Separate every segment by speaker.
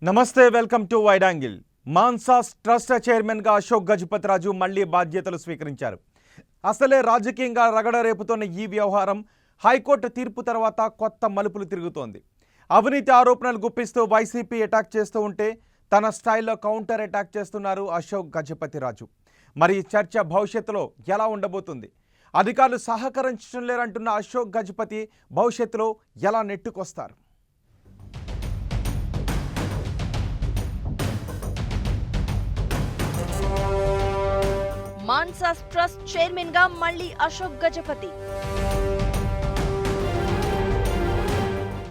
Speaker 1: నమస్తే, welcome to wide angle. Mansas trust చైర్మన్గా అశోక్ గజపతిరాజు మళ్లీ బాధ్యతలు స్వీకరించారు. అసలే రాజకీయంగా రగడ రేపుతోన్న ఈ వ్యవహారం హైకోర్టు తీర్పు తర్వాత కొత్త మలుపులు తిరుగుతోంది. అవినీతి ఆరోపణలు గుప్పిస్తూ వైసీపీ అటాక్ చేస్తూ ఉంటే తన స్టైల్లో కౌంటర్ అటాక్ చేస్తున్నారు అశోక్ గజపతిరాజు. మరి చర్చ భవిష్యత్తులో ఎలా ఉండబోతుంది? అధికారులు సహకరించడం లేరంటున్న అశోక్ గజపతి భవిష్యత్తులో ఎలా నెట్టుకొస్తారు?
Speaker 2: మాన్సాస్ ట్రస్ట్ చైర్మన్ గా మళ్లీ అశోక్ గజపతి.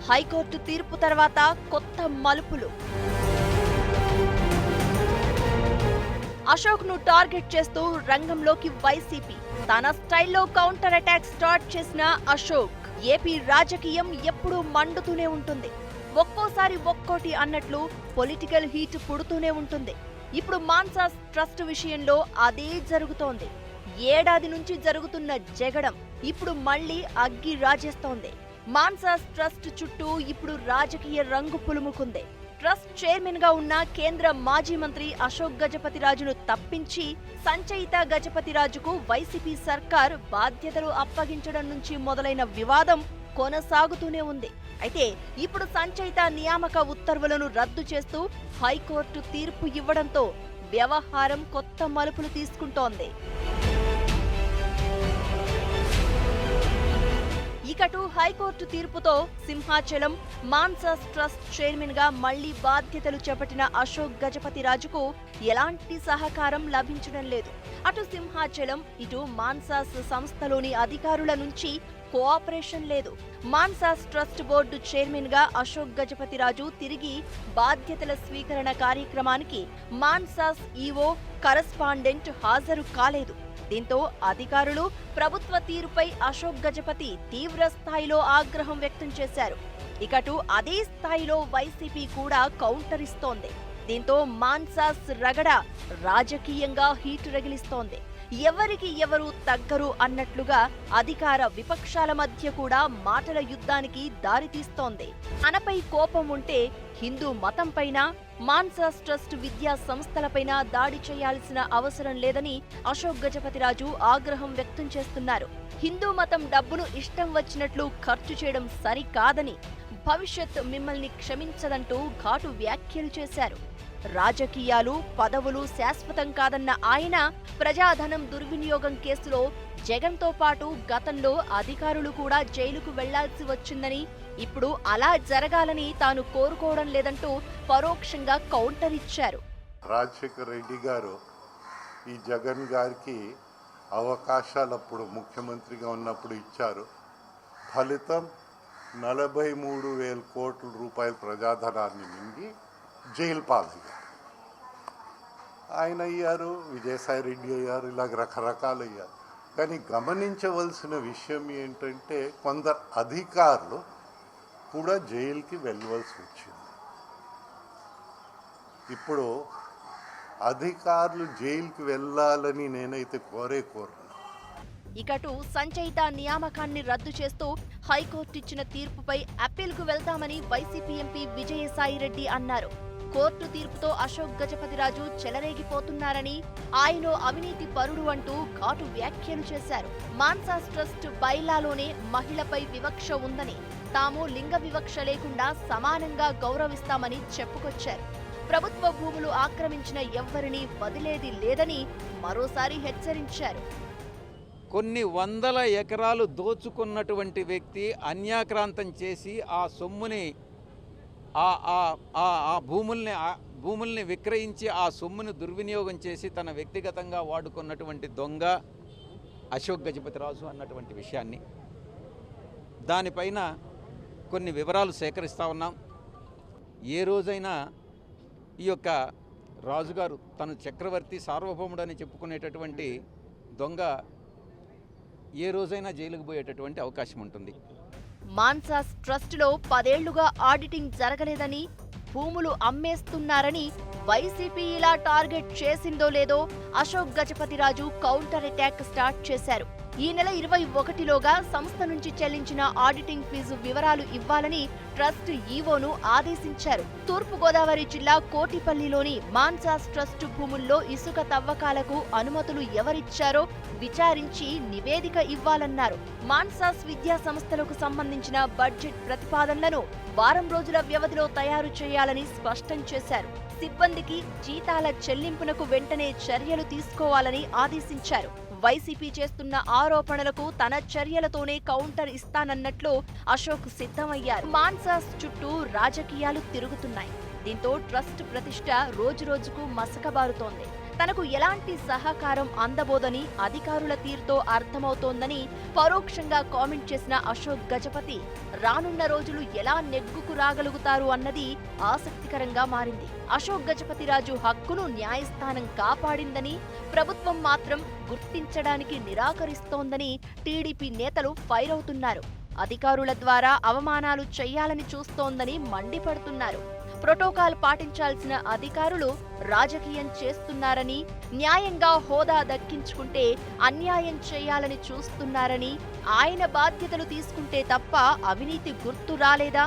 Speaker 2: హైకోర్టు తీర్పు తర్వాత కొత్త మలుపులు. అశోక్ ను టార్గెట్ చేస్తూ రంగంలోకి వైసీపీ. తన స్టైల్లో కౌంటర్ అటాక్ స్టార్ట్ చేసిన అశోక్. ఏపీ రాజకీయం ఎప్పుడూ మండుతూనే ఉంటుంది. ఒక్కోసారి ఒక్కోటి అన్నట్లు పొలిటికల్ హీట్ పుడుతూనే ఉంటుంది. ఇప్పుడు మాన్సాస్ ట్రస్ట్ విషయంలో అదే జరుగుతోంది. ఏడాది నుంచి జరుగుతున్న జగడం ఇప్పుడు మళ్లీ అగ్గి రాజేస్తోంది. మాన్సాస్ ట్రస్ట్ చుట్టూ ఇప్పుడు రాజకీయ రంగు పులుముకుంది. ట్రస్ట్ చైర్మన్ గా ఉన్న కేంద్ర మాజీ మంత్రి అశోక్ గజపతిరాజును తప్పించి సంచయిత గజపతిరాజుకు వైసీపీ సర్కార్ బాధ్యతలు అప్పగించడం నుంచి మొదలైన వివాదం కొనసాగుతూనే ఉంది. అయితే ఇప్పుడు సంచయిత నియామక ఉత్తర్వులను రద్దు చేస్తూ హైకోర్టు తీర్పు ఇవ్వడంతో వ్యవహారం కొత్త మలుపులు తీసుకుంటోంది. ఇకటు హైకోర్టు తీర్పుతో సింహాచలం మాన్సాస్ ట్రస్ట్ చైర్మన్ గా మళ్లీ బాధ్యతలు చేపట్టిన అశోక్ గజపతిరాజుకు ఎలాంటి సహకారం లభించడం లేదు. అటు సింహాచలం ఇటు మాన్సాస్ సంస్థలోని అధికారుల నుంచి కోఆపరేషన్ లేదు. మాన్సాస్ ట్రస్ట్ బోర్డు చైర్మన్ గా అశోక్ గజపతిరాజు తిరిగి బాధ్యతల స్వీకరణ కార్యక్రమానికి మాన్సాస్ ఈవో కరస్పాండెంట్ హాజరు కాలేదు. దీంతో అధికారులు ప్రభుత్వ తీరుపై అశోక్ గజపతి తీవ్ర స్థాయిలో ఆగ్రహం వ్యక్తం చేశారు. ఇకటు అదే స్థాయిలో వైసీపీ కూడా కౌంటర్ ఇస్తోంది. దీంతో మాన్సాస్ రగడ రాజకీయంగా హీటు రగిలిస్తోంది. ఎవరికి ఎవరు తగ్గరు అన్నట్లుగా అధికార విపక్షాల మధ్య కూడా మాటల యుద్ధానికి దారితీస్తోంది. తనపై కోపం ఉంటే హిందూ మతంపైన, మాన్సాస్ ట్రస్ట్ విద్యా సంస్థలపైన దాడి చేయాల్సిన అవసరం లేదని అశోక్ గజపతిరాజు ఆగ్రహం వ్యక్తం చేస్తున్నారు. హిందూ మతం డబ్బును ఇష్టం వచ్చినట్లు ఖర్చు చేయడం సరికాదని, భవిష్యత్ మిమ్మల్ని క్షమించదంటూ ఘాటు వ్యాఖ్యలు చేశారు. రాజకీయాలు, పదవులు శాశ్వతం కాదన్న ఆయన ప్రజాధనం దుర్వినియోగం కేసులో జగన్తో పాటు గతంలో అధికారులు కూడా జైలుకు వెళ్లాల్సి వచ్చిందని, ఇప్పుడు అలా జరగాలని తాను కోరుకోవడం లేదంటూ పరోక్షంగా కౌంటర్ ఇచ్చారు.
Speaker 3: రాజశేఖర్ రెడ్డి గారు ఈ జగన్ గారికి అవకాశాలు అప్పుడు ముఖ్యమంత్రిగా ఉన్నప్పుడు ఇచ్చారు. ఫలితం 43,000 కోట్ల రూపాయల ప్రజాధనాన్ని మింగి జైలు పాలయ్యారు. ఆయన అయ్యారు, విజయసాయి రెడ్డి అయ్యారు, ఇలాగ రకరకాలు అయ్యారు. కానీ గమనించవలసిన విషయం ఏంటంటే కొందరు అధికారులు కూడా జైలుకి వెళ్ళవలసి వచ్చింది. ఇప్పుడు అధికారులు జైలుకి వెళ్ళాలని నేనైతే కోరను.
Speaker 2: ఇకటు సంచయిత నియామకాన్ని రద్దు చేస్తూ హైకోర్టు ఇచ్చిన తీర్పుపై అప్పీల్కు వెళ్తామని వైసీపీ ఎంపీ విజయసాయి రెడ్డి అన్నారు. కోర్టు తీర్పుతో అశోక్ గజపతిరాజు చెలరేగిపోతున్నారని, ఆయన అవినీతి పరుడు అంటూ ఘాటు వ్యాఖ్యలు చేశారు. మాన్సాస్ ట్రస్ట్ బైలాలోనే మహిళపై వివక్ష ఉందని, తాము లింగ వివక్ష లేకుండా సమానంగా గౌరవిస్తామని చెప్పుకొచ్చారు. ప్రభుత్వ భూములు ఆక్రమించిన ఎవ్వరినీ వదిలేది లేదని మరోసారి హెచ్చరించారు.
Speaker 4: కొన్ని వందల ఎకరాలు దోచుకున్నటువంటి వ్యక్తి అన్యాక్రాంతం చేసి ఆ సొమ్ముని ఆ భూముల్ని విక్రయించి ఆ సొమ్ముని దుర్వినియోగం చేసి తన వ్యక్తిగతంగా వాడుకున్నటువంటి దొంగ అశోక్ గజపతిరాజు అన్నటువంటి విషయాన్ని, దానిపైన కొన్ని వివరాలు సేకరిస్తూ ఉన్నాం. ఏ రోజైనా ఈ యొక్క రాజుగారు తను చక్రవర్తి సార్వభౌముడు అని చెప్పుకునేటటువంటి దొంగ ఏ రోజైనా జైలుకు పోయేటటువంటి అవకాశం ఉంటుంది.
Speaker 2: మాన్సాస్ ట్రస్టులో 10 ఏళ్లుగా ఆడిటింగ్ జరగలేదని, భూములు అమ్మేస్తున్నారని వైసీపీ ఇలా టార్గెట్ చేసిందో లేదో Ashok Gajapathiraju counter attack start చేశారు. ఈ నెల 21లోగా సంస్థ నుంచి చెల్లించిన ఆడిటింగ్ ఫీజు వివరాలు ఇవ్వాలని ట్రస్ట్ ఈవోను ఆదేశించారు. తూర్పుగోదావరి జిల్లా కోటిపల్లిలోని మాన్సాస్ ట్రస్ట్ భూముల్లో ఇసుక తవ్వకాలకు అనుమతులు ఎవరిచ్చారో విచారించి నివేదిక ఇవ్వాలన్నారు. మాన్సాస్ విద్యా సంస్థలకు సంబంధించిన బడ్జెట్ ప్రతిపాదనలను వారం రోజుల వ్యవధిలో తయారు చేయాలని స్పష్టం చేశారు. సిబ్బందికి జీతాల చెల్లింపునకు వెంటనే చర్యలు తీసుకోవాలని ఆదేశించారు. వైసీపీ చేస్తున్న ఆరోపణలకు తన చర్యలతోనే కౌంటర్ ఇస్తానన్నట్లు అశోక్ సిద్ధమయ్యారు. మాన్సాస్ చుట్టూ రాజకీయాలు తిరుగుతున్నాయి. దీంతో ట్రస్ట్ ప్రతిష్ట రోజురోజుకు మసకబారుతోంది. తనకు ఎలాంటి సహకారం అందబోదని అధికారుల తీరుతో అర్థమవుతోందని పరోక్షంగా కామెంట్ చేసిన అశోక్ గజపతి రానున్న రోజులు ఎలా నెగ్గుకు రాగలుగుతారు అన్నది ఆసక్తికరంగా మారింది. అశోక్ గజపతిరాజు హక్కును న్యాయస్థానం కాపాడిందని, ప్రభుత్వం మాత్రం గుర్తించడానికి నిరాకరిస్తోందని టీడీపీ నేతలు ఫైర్ అవుతున్నారు. అధికారుల ద్వారా అవమానాలు చేయాలని చూస్తోందని మండిపడుతున్నారు. ప్రోటోకాల్ పాటించాల్సిన అధికారులు రాజకీయం చేస్తున్నారని, న్యాయంగా హోదా దక్కించుకుంటే అన్యాయం చేయాలని చూస్తున్నారని, ఆయన బాధ్యతలు తీసుకుంటే తప్ప అవినీతి గుర్తు రాలేదా,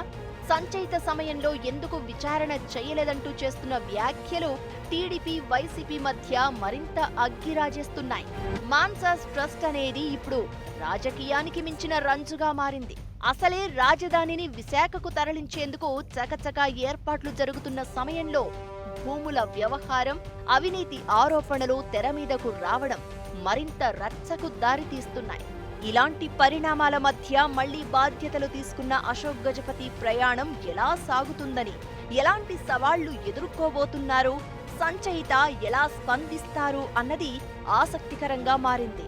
Speaker 2: సంచయిత సమయంలో ఎందుకు విచారణ చేయలేదంటూ చేస్తున్న వ్యాఖ్యలు టీడీపీ వైసీపీ మధ్య మరింత అగ్గిరాజేస్తున్నాయి. మాన్సాస్ ట్రస్ట్ అనేది ఇప్పుడు రాజకీయానికి మించిన రంజుగా మారింది. అసలే రాజధానిని విశాఖకు తరలించేందుకు చకచకా ఏర్పాట్లు జరుగుతున్న సమయంలో భూముల వ్యవహారం, అవినీతి ఆరోపణలు తెర మీదకు రావడం మరింత రచ్చకు దారితీస్తున్నాయి. ఇలాంటి పరిణామాల మధ్య మళ్లీ బాధ్యతలు తీసుకున్న అశోక్ గజపతి ప్రయాణం ఎలా సాగుతుందని, ఎలాంటి సవాళ్లు ఎదుర్కోబోతున్నారు, సంచయిత ఎలా స్పందిస్తారు అన్నది ఆసక్తికరంగా మారింది.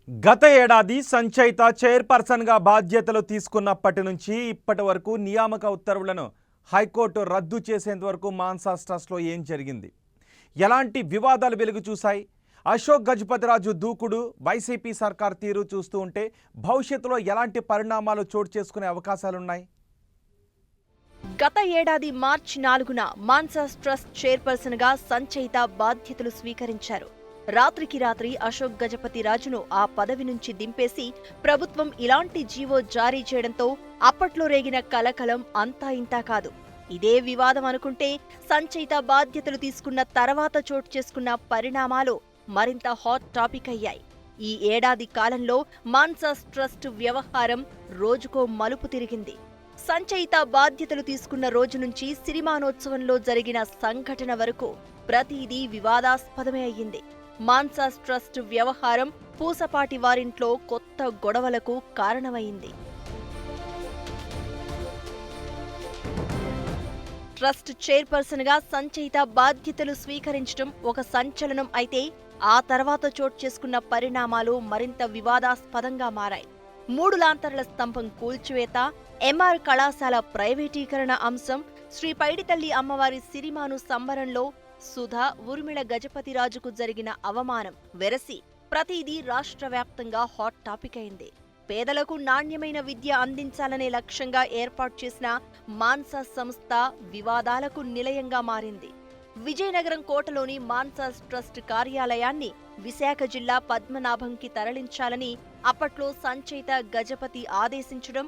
Speaker 1: గత ఏడాది సంచయిత చైర్పర్సన్గా బాధ్యతలు తీసుకున్నప్పటి నుంచి ఇప్పటి వరకు నియామక ఉత్తర్వులను హైకోర్టు రద్దు చేసేంత వరకు మాన్సాస్ ట్రస్ట్లో ఏం జరిగింది, ఎలాంటి వివాదాలు వెలుగు చూశాయి, అశోక్ గజపతిరాజు దూకుడు, వైసీపీ సర్కార్ తీరు చూస్తూ ఉంటే భవిష్యత్తులో ఎలాంటి పరిణామాలు చోటు చేసుకునే అవకాశాలున్నాయి?
Speaker 2: గత ఏడాది మార్చి 4న మాన్సాస్ ట్రస్ట్ చైర్పర్సన్గా సంచయిత బాధ్యతలు స్వీకరించారు. రాత్రికి రాత్రి అశోక్ గజపతి రాజును ఆ పదవి నుంచి దింపేసి ప్రభుత్వం ఇలాంటి జీవో జారీ చేయడంతో అప్పట్లో రేగిన కలకలం అంతా ఇంతా కాదు. ఇదే వివాదం అనుకుంటే సంచయిత బాధ్యతలు తీసుకున్న తర్వాత చోటు చేసుకున్న పరిణామాలు మరింత హాట్ టాపిక్ అయ్యాయి. ఈ ఏడాది కాలంలో మాన్సాస్ ట్రస్ట్ వ్యవహారం రోజుకో మలుపు తిరిగింది. సంచయిత బాధ్యతలు తీసుకున్న రోజు నుంచి సిరిమానోత్సవంలో జరిగిన సంఘటన వరకు ప్రతిదీ వివాదాస్పదమే అయ్యింది. మాన్సాస్ ట్రస్ట్ వ్యవహారం పూసపాటి వారింట్లో కొత్త గొడవలకు కారణమైంది. ట్రస్ట్ చైర్పర్సన్గా సంచయిత బాధ్యతలు స్వీకరించడం ఒక సంచలనం అయితే, ఆ తర్వాత చోటు చేసుకున్న పరిణామాలు మరింత వివాదాస్పదంగా మారాయి. 3 లాంతర్ల స్తంభం కూల్చివేత, ఎంఆర్ కళాశాల ప్రైవేటీకరణ అంశం, శ్రీ పైడితల్లి అమ్మవారి సిరిమాను సంబరంలో సుధా, ఊర్మిళ గజపతిరాజుకు జరిగిన అవమానం వెరసి ప్రతిదీ రాష్ట్ర వ్యాప్తంగా హాట్ టాపిక్ అయింది. పేదలకు నాణ్యమైన విద్య అందించాలనే లక్ష్యంగా ఏర్పాటు చేసిన మాన్సాస్ సంస్థ వివాదాలకు నిలయంగా మారింది. విజయనగరం కోటలోని మాన్సాస్ ట్రస్ట్ కార్యాలయాన్ని విశాఖ జిల్లా పద్మనాభంకి తరలించాలని అప్పట్లో సంచయిత గజపతి ఆదేశించడం,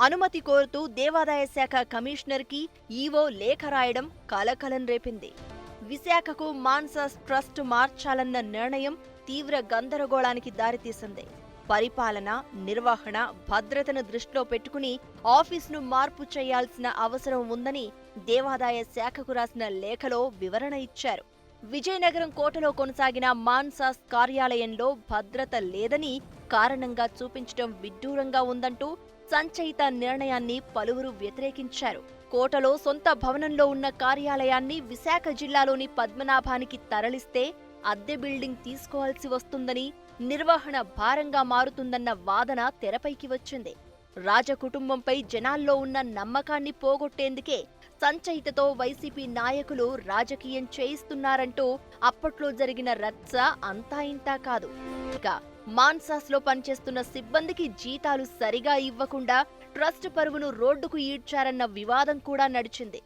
Speaker 2: అనుమతి కోరుతూ దేవాదాయ శాఖ కమిషనర్కి ఈవో లేఖ రాయడం కలకలం రేపింది. విశాఖకు మాన్సాస్ ట్రస్ట్ మార్చాలన్న నిర్ణయం తీవ్ర గందరగోళానికి దారితీసింది. పరిపాలన, నిర్వహణ, భద్రతను దృష్టిలో పెట్టుకుని ఆఫీసును మార్పు చేయాల్సిన అవసరం ఉందని దేవాదాయ శాఖకు రాసిన లేఖలో వివరణ ఇచ్చారు. విజయనగరం కోటలో కొనసాగిన మాన్సాస్ కార్యాలయంలో భద్రత లేదని కారణంగా చూపించడం విడ్డూరంగా ఉందంటూ సంచయిత నిర్ణయాన్ని పలువురు వ్యతిరేకించారు. కోటలో సొంత భవనంలో ఉన్న కార్యాలయాన్ని విశాఖ జిల్లాలోని పద్మనాభానికి తరలిస్తే అద్దె బిల్డింగ్ తీసుకోవాల్సి వస్తుందని, నిర్వహణ భారంగా మారుతుందన్న వాదన తెరపైకి వచ్చింది. రాజకుటుంబంపై జనాల్లో ఉన్న నమ్మకాన్ని పోగొట్టేందుకే సంచయితతో వైసీపీ నాయకులు రాజకీయం చేయిస్తున్నారంటూ అప్పట్లో జరిగిన రచ్చ అంతా ఇంతా కాదు. ఇక మాన్సాస్లో పనిచేస్తున్న సిబ్బందికి జీతాలు సరిగా ఇవ్వకుండా ట్రస్ట్ పరువును రోడ్డుకు ఈడ్చారన్న వివాదం కూడా నడిచింది.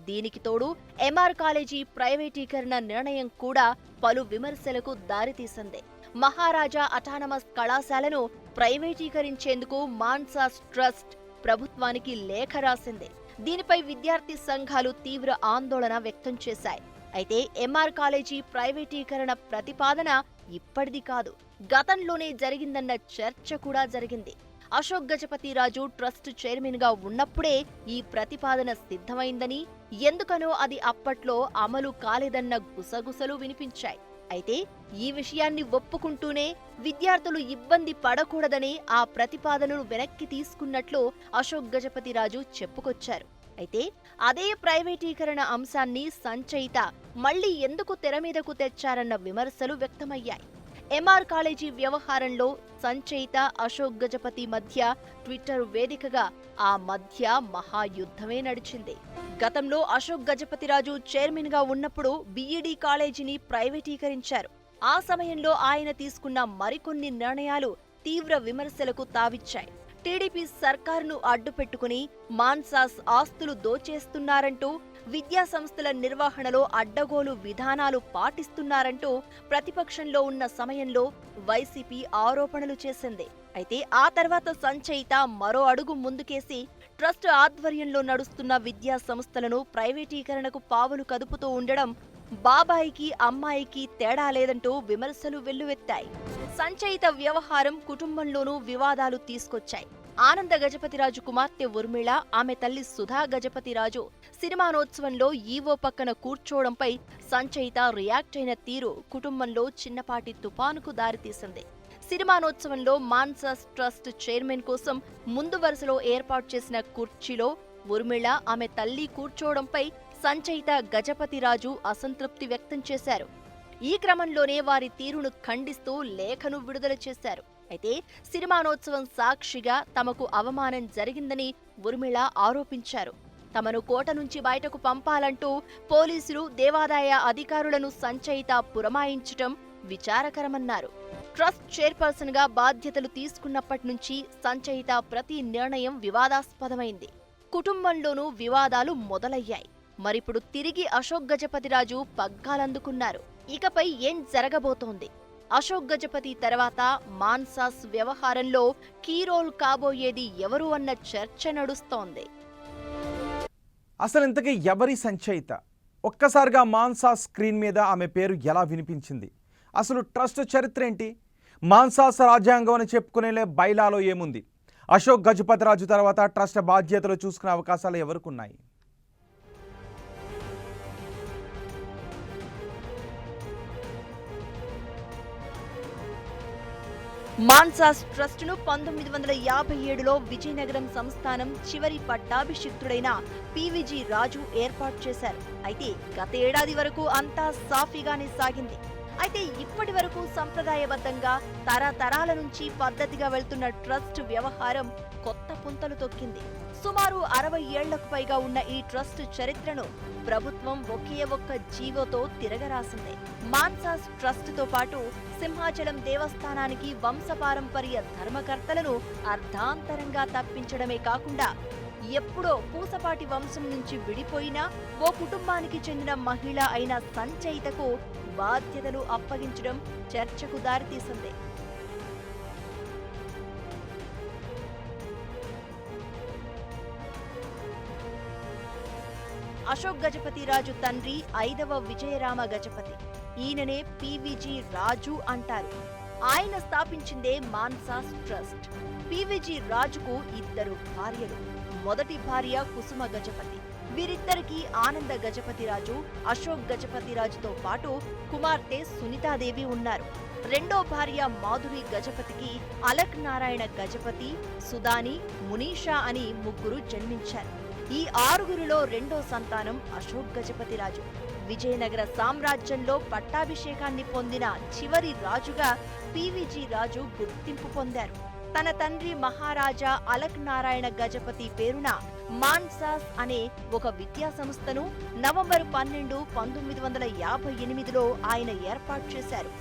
Speaker 2: దీనికి తోడు ఎంఆర్ కాలేజీ ప్రైవేటీకరణ నిర్ణయం కూడా పలు విమర్శలకు దారితీసింది. మహారాజా అటానమస్ కళాశాలను ప్రైవేటీకరించేందుకు మాన్సాస్ ట్రస్ట్ ప్రభుత్వానికి లేఖ రాసింది. దీనిపై విద్యార్థి సంఘాలు తీవ్ర ఆందోళన వ్యక్తం చేశాయి. అయితే ఎంఆర్ కాలేజీ ప్రైవేటీకరణ ప్రతిపాదన ఇప్పటిది కాదు, గతంలోనే జరిగిందన్న చర్చ కూడా జరిగింది. అశోక్ గజపతిరాజు ట్రస్ట్ చైర్మన్ గా ఉన్నప్పుడే ఈ ప్రతిపాదన సిద్ధమైందని, ఎందుకనో అది అప్పట్లో అమలు కాలేదన్న గుసగుసలు వినిపించాయి. అయితే ఈ విషయాన్ని ఒప్పుకుంటూనే విద్యార్థులు ఇబ్బంది పడకూడదని ఆ ప్రతిపాదనను వెనక్కి తీసుకున్నట్లు అశోక్ గజపతిరాజు చెప్పుకొచ్చారు. అయితే అదే ప్రైవేటీకరణ అంశాన్ని సంచయిత మళ్లీ ఎందుకు తెరమీదకు తెచ్చారన్న విమర్శలు వ్యక్తమయ్యాయి. ఎంఆర్ కాలేజీ వ్యవహారంలో సంచయిత అశోక్ గజపతి మధ్య ట్విట్టర్ వేదికగా ఆ మధ్య మహాయుద్ధమే నడిచింది. గతంలో అశోక్ గజపతిరాజు చైర్మన్ గా ఉన్నప్పుడు బీఈడీ కాలేజీని ప్రైవేటీకరించారు. ఆ సమయంలో ఆయన తీసుకున్న మరికొన్ని నిర్ణయాలు తీవ్ర విమర్శలకు తావిచ్చాయి. టీడీపీ సర్కారును అడ్డుపెట్టుకుని మాన్సాస్ ఆస్తులు దోచేస్తున్నారంటూ, విద్యా సంస్థల నిర్వహణలో అడ్డగోలు విధానాలు పాటిస్తున్నారంటూ ప్రతిపక్షంలో ఉన్న సమయంలో వైసీపీ ఆరోపణలు చేసింది. అయితే ఆ తర్వాత సంచయిత మరో అడుగు ముందుకేసి ట్రస్ట్ ఆధ్వర్యంలో నడుస్తున్న విద్యా సంస్థలను ప్రైవేటీకరణకు పావులు కదుపుతూ ఉండడం బాబాయికి అమ్మాయికి తేడా లేదంటూ విమర్శలు వెల్లువెత్తాయి. సంచయిత వ్యవహారం కుటుంబంలోనూ వివాదాలు తీసుకొచ్చాయి. ఆనంద గజపతిరాజు కుమార్తె ఉర్మిళ, ఆమె తల్లి సుధా గజపతిరాజు సినిమానోత్సవంలో ఈవో పక్కన కూర్చోవడంపై సంచయిత రియాక్ట్ అయిన తీరు కుటుంబంలో చిన్నపాటి తుపానుకు దారితీసింది. సినిమానోత్సవంలో మాన్సాస్ ట్రస్ట్ చైర్మన్ కోసం ముందు వరుసలో ఏర్పాటు చేసిన కుర్చీలో ఉర్మిళ, ఆమె తల్లి కూర్చోవడంపై సంచయిత గజపతిరాజు అసంతృప్తి వ్యక్తం చేశారు. ఈ క్రమంలోనే వారి తీరును ఖండిస్తూ లేఖను విడుదల చేశారు. అయితే సినిమానోత్సవం సాక్షిగా తమకు అవమానం జరిగిందని ఉర్మిళ ఆరోపించారు. తమను కోట నుంచి బయటకు పంపాలంటూ పోలీసులు, దేవాదాయ అధికారులను సంచయిత పురమాయించటం విచారకరమన్నారు. ట్రస్ట్ చైర్పర్సన్ గా బాధ్యతలు తీసుకున్నప్పటి నుంచి సంచయిత ప్రతి నిర్ణయం వివాదాస్పదమైంది. కుటుంబంలోనూ వివాదాలు మొదలయ్యాయి. మరిప్పుడు తిరిగి అశోక్ గజపతిరాజు పగ్గాలందుకున్నారు. ఇకపై ఏం జరగబోతోంది? అశోక్ గజపతి తర్వాత మాన్సాస్ వ్యవహారంలో కీ రోల్ కాబోయేది ఎవరు అన్న చర్చ నడుస్తోంది.
Speaker 1: అసలు ఇంతకీ ఎవరి సంచయిత? ఒక్కసారిగా మాన్సాస్ స్క్రీన్ మీద ఆమె పేరు ఎలా వినిపించింది? అసలు ట్రస్ట్ చరిత్ర ఏంటి? మాన్సాస్ రాజ్యాంగం అని చెప్పుకునే బైలాలో ఏముంది? అశోక్ గజపతిరాజు తర్వాత ట్రస్ట్ బాధ్యతలు చూసుకునే అవకాశాలు ఎవరికున్నాయి?
Speaker 2: మాన్సాస్ ట్రస్టును 1957లో విజయనగరం సంస్థానం చివరి పట్టాభిషిక్తుడైన పివిజి రాజు ఏర్పాటు చేశారు. అయితే గత ఏడాది వరకు అంతా సాఫీగానే సాగింది. అయితే ఇప్పటి వరకు సంప్రదాయబద్ధంగా తరతరాల నుంచి పద్ధతిగా వెళ్తున్న ట్రస్ట్ వ్యవహారం కొత్త పుంతలు తొక్కింది. సుమారు 60 ఏళ్లకు పైగా ఉన్న ఈ ట్రస్ట్ చరిత్రను ప్రభుత్వం ఒకే ఒక్క జీవోతో తిరగరాసింది. మాన్సాస్ ట్రస్ట్ తో పాటు సింహాచలం దేవస్థానానికి వంశపారంపర్య ధర్మకర్తలను అర్ధాంతరంగా తప్పించడమే కాకుండా ఎప్పుడో పూసపాటి వంశం నుంచి విడిపోయినా ఓ కుటుంబానికి చెందిన మహిళ అయిన సంచయితకు బాధ్యతలు అప్పగించడం చర్చకు దారితీసింది. అశోక్ గజపతిరాజు తండ్రి 5వ విజయరామ గజపతి. ఈయననే పివిజి రాజు అంటారు. ఆయన స్థాపించిందే మాన్సాస్ ట్రస్ట్. పివిజి రాజుకు 2 భార్యలు. మొదటి భార్య కుసుమ గజపతి. వీరిద్దరికీ ఆనంద గజపతిరాజు, అశోక్ గజపతిరాజుతో పాటు కుమార్తె సునీతాదేవి ఉన్నారు. రెండో భార్య మాధురి గజపతికి అలక్ నారాయణ గజపతి, సుధాని, మునీషా అని 3 జన్మించారు. ఈ 6గురిలో రెండో సంతానం అశోక్ గజపతిరాజు. విజయనగర సామ్రాజ్యంలో పట్టాభిషేకాన్ని పొందిన చివరి రాజుగా పివిజి రాజు గుర్తింపు పొందారు. తన తండ్రి మహారాజా అలక్ నారాయణ గజపతి పేరున మాన్సాస్ అనే ఒక విద్యా సంస్థను నవంబర్ 12, 1958లో ఆయన ఏర్పాటు చేశారు.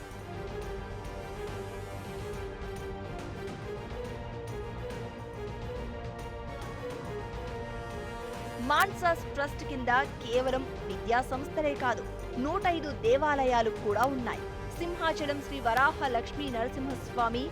Speaker 2: మాన్సాస్ ట్రస్ట్ కింద కేవలం విద్యా సంస్థలే కాదు 105 దేవాలయాలు కూడా ఉన్నాయి. సింహాచలం శ్రీ వరాహ లక్ష్మీ నరసింహస్వామి,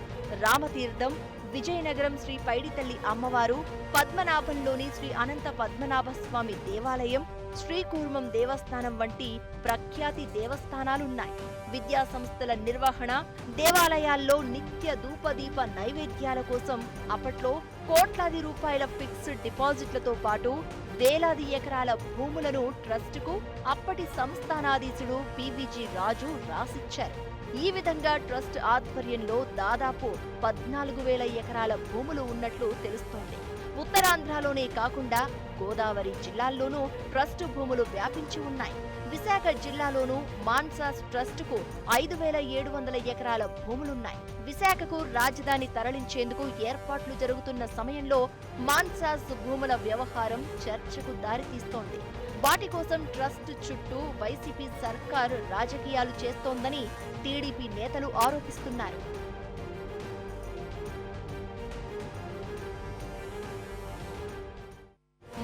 Speaker 2: రామతీర్థం, విజయనగరం శ్రీ పైడితల్లి అమ్మవారు, పద్మనాభంలోని శ్రీ అనంత పద్మనాభస్వామి దేవాలయం, శ్రీకూర్మం దేవస్థానం వంటి ప్రఖ్యాతి దేవస్థానాలున్నాయి. విద్యా సంస్థల నిర్వహణ, దేవాలయాల్లో నిత్య ధూపదీప నైవేద్యాల కోసం అప్పట్లో కోట్లాది రూపాయల ఫిక్స్డ్ డిపాజిట్లతో పాటు వేలాది ఎకరాల భూములను ట్రస్టుకు అప్పటి సంస్థానాధీశుడు పివిజి రాజు రాసిచ్చారు. ఈ విధంగా ట్రస్ట్ ఆధ్వర్యంలో దాదాపు 14,000 ఎకరాల భూములు ఉన్నట్లు తెలుస్తోంది. ఉత్తరాంధ్రలోనే కాకుండా గోదావరి జిల్లాల్లోనూ ట్రస్టు భూములు వ్యాపించి ఉన్నాయి. విశాఖ జిల్లాలోనూ మాన్సాస్ ట్రస్టుకు 5,700 ఎకరాల భూములున్నాయి. విశాఖకు రాజధాని తరలించేందుకు ఏర్పాట్లు జరుగుతున్న సమయంలో మాన్సాస్ భూముల వ్యవహారం చర్చకు దారితీస్తోంది. వాటి కోసం ట్రస్ట్ చుట్టూ వైసీపీ సర్కారు రాజకీయాలు చేస్తోందని టీడీపీ నేతలు ఆరోపిస్తున్నారు.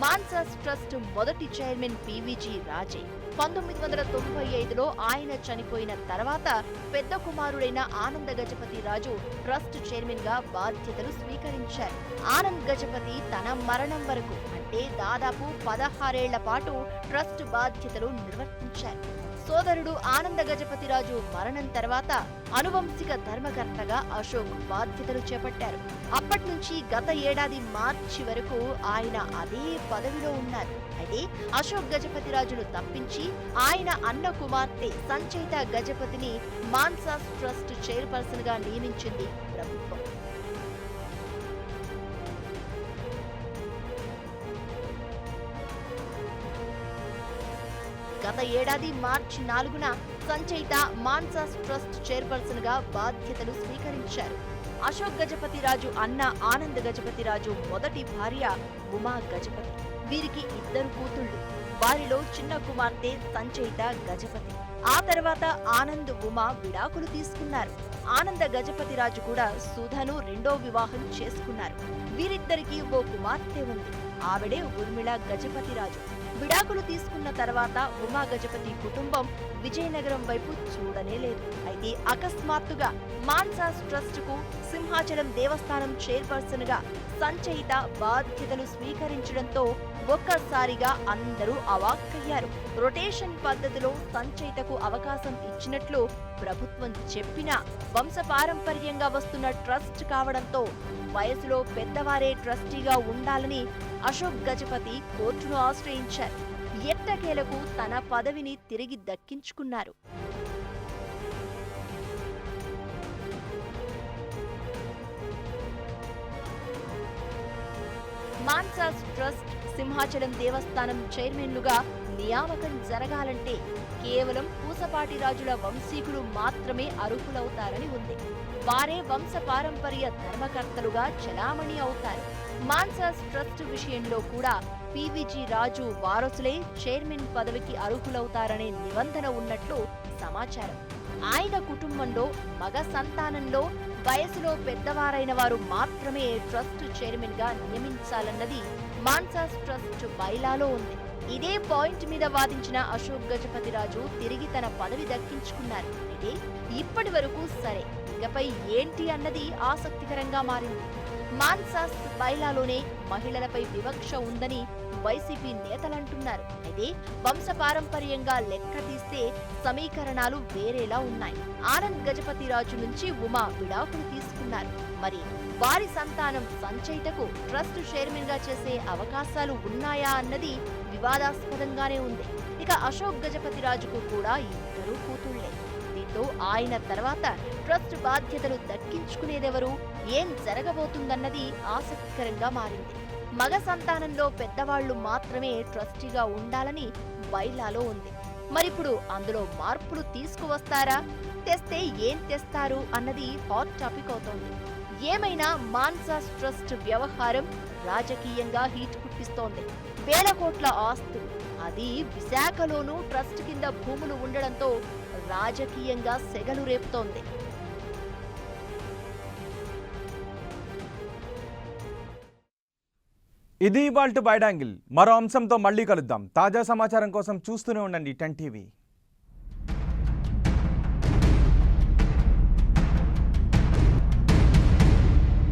Speaker 2: మాన్సాస్ ట్రస్ట్ మొదటి చైర్మన్ పివిజి రాజే. 1995లో ఆయన చనిపోయిన తర్వాత పెద్ద కుమారుడైన ఆనంద గజపతి రాజు ట్రస్ట్ చైర్మన్ గా బాధ్యతలు స్వీకరించారు. ఆనంద్ గజపతి తన మరణం వరకు అంటే దాదాపు 16 ఏళ్ల పాటు ట్రస్ట్ బాధ్యతలు నిర్వర్తించారు. సోదరుడు ఆనంద గజపతిరాజు మరణం తర్వాత అనువంశిక ధర్మకర్తగా అశోక్ బాధ్యతలు చేపట్టారు. అప్పటి నుంచి గత ఏడాది మార్చి వరకు ఆయన అదే పదవిలో ఉన్నారు. అయితే అశోక్ గజపతిరాజును తప్పించి ఆయన అన్న కుమార్తె సంచయిత గజపతిని మాన్సాస్ ట్రస్ట్ చైర్పర్సన్ గా నియమించింది ప్రభుత్వం. గత ఏడాది మార్చి 4న సంచయిత మాన్సాస్ ట్రస్ట్ చైర్పర్సన్ గా బాధ్యతలు స్వీకరించారు. అశోక్ గజపతిరాజు అన్న ఆనంద్ గజపతిరాజు మొదటి భార్య ఉమా గజపతి. వీరికి 2 కూతుళ్లు. వారిలో చిన్న కుమార్తె సంచయిత గజపతి. ఆ తర్వాత ఆనంద్ ఉమా విడాకులు తీసుకున్నారు. ఆనంద గజపతిరాజు కూడా సుధను 2వ వివాహం చేసుకున్నారు. వీరిద్దరికీ ఓ కుమార్తె ఉంది. ఆవిడే ఊర్మిళ గజపతిరాజు. విడాకులు తీసుకున్న తర్వాత ఉమా గజపతి కుటుంబం విజయనగరం వైపు చూడనే లేదు. అయితే అకస్మాత్తుగా మాన్సాస్ ట్రస్ట్ కు సింహాచలం దేవస్థానం చైర్పర్సన్ గా సంచయిత బాధ్యతలు స్వీకరించడంతో ఒక్కసారిగా అందరూ అవాక్కయ్యారు. రొటేషన్ పద్ధతిలో సంచయితకు అవకాశం ఇచ్చినట్లు ప్రభుత్వం చెప్పినా వంశపారంపర్యంగా వస్తున్న ట్రస్ట్ కావడంతో వయసులో పెద్దవారే ట్రస్టీగా ఉండాలని అశోక్ గజపతి కోర్టును ఆశ్రయించారు. ఎట్టకేలకు తన పదవిని తిరిగి దక్కించుకున్నారు. మాన్సాస్ ట్రస్ట్ సింహాచలం దేవస్థానం చైర్మన్లుగా నియామకం జరగాలంటే కేవలం పూసపాటి రాజుల వంశీకులు మాత్రమే అర్హులవుతారని ఉంది. వారే వంశ పారంపర్య ధర్మకర్తలుగా చలామణి అవుతారు. మాన్సాస్ ట్రస్ట్ విషయంలో కూడా పివిజి రాజు వారసులే చైర్మన్ పదవికి అర్హులవుతారనే నిబంధన ఉన్నట్లు సమాచారం. ఆయన కుటుంబంలో మగ సంతానంలో వయసులో పెద్దవారైన వారు మాత్రమే ట్రస్ట్ చైర్మన్ గా నియమించాలన్నది మాన్సాస్ ట్రస్ట్ బైలాలో ఉంది. ఇదే పాయింట్ మీద వాదించిన అశోక్ గజపతిరాజు తిరిగి తన పదవి దక్కించుకున్నారు. అయితే ఇప్పటి వరకు సరే, ఇకపై ఏంటి అన్నది ఆసక్తికరంగా మారింది. మాన్సాస్ బైలాలోనే మహిళలపై వివక్ష ఉందని వైసీపీ నేతలంటున్నారు. అయితే వంశపారంపర్యంగా లెక్క తీస్తే సమీకరణాలు వేరేలా ఉన్నాయి. ఆనంద్ గజపతిరాజు నుంచి ఉమా విడాకులు తీసుకున్నారు. మరి వారి సంతానం సంచయితకు ట్రస్ట్ చైర్మన్ గా చేసే అవకాశాలు ఉన్నాయా అన్నది వివాదాస్పదంగానే ఉంది. ఇక అశోక్ గజపతిరాజుకు కూడా 2 కూతుళ్లే. దీంతో ఆయన తర్వాత ట్రస్ట్ బాధ్యతలు దక్కించుకునేదెవరు, ఏం జరగబోతుందన్నది ఆసక్తికరంగా మారింది. మగ సంతానంలో పెద్దవాళ్లు మాత్రమే ట్రస్టీగా ఉండాలని బైలాలో ఉంది. మరిప్పుడు అందులో మార్పులు తీసుకువస్తారా, తెస్తే ఏం తెస్తారు అన్నది హాట్ టాపిక్ అవుతోంది. ఏమైనా మాన్సాస్ ట్రస్ట్ వ్యవహారం రాజకీయంగా హీట్ పుట్టిస్తోంది. వేల కోట్ల ఆస్తులు, అది విశాఖలోనూ ట్రస్ట్ కింద భూములు ఉండడంతో రాజకీయంగా సెగలు రేపుతోంది.
Speaker 1: ఇది ఇవాల్టి వైడ్ యాంగిల్. మరో అంశంతో మళ్ళీ కలుద్దాం. తాజా సమాచారం కోసం చూస్తూనే ఉండండి 10 టీవీ.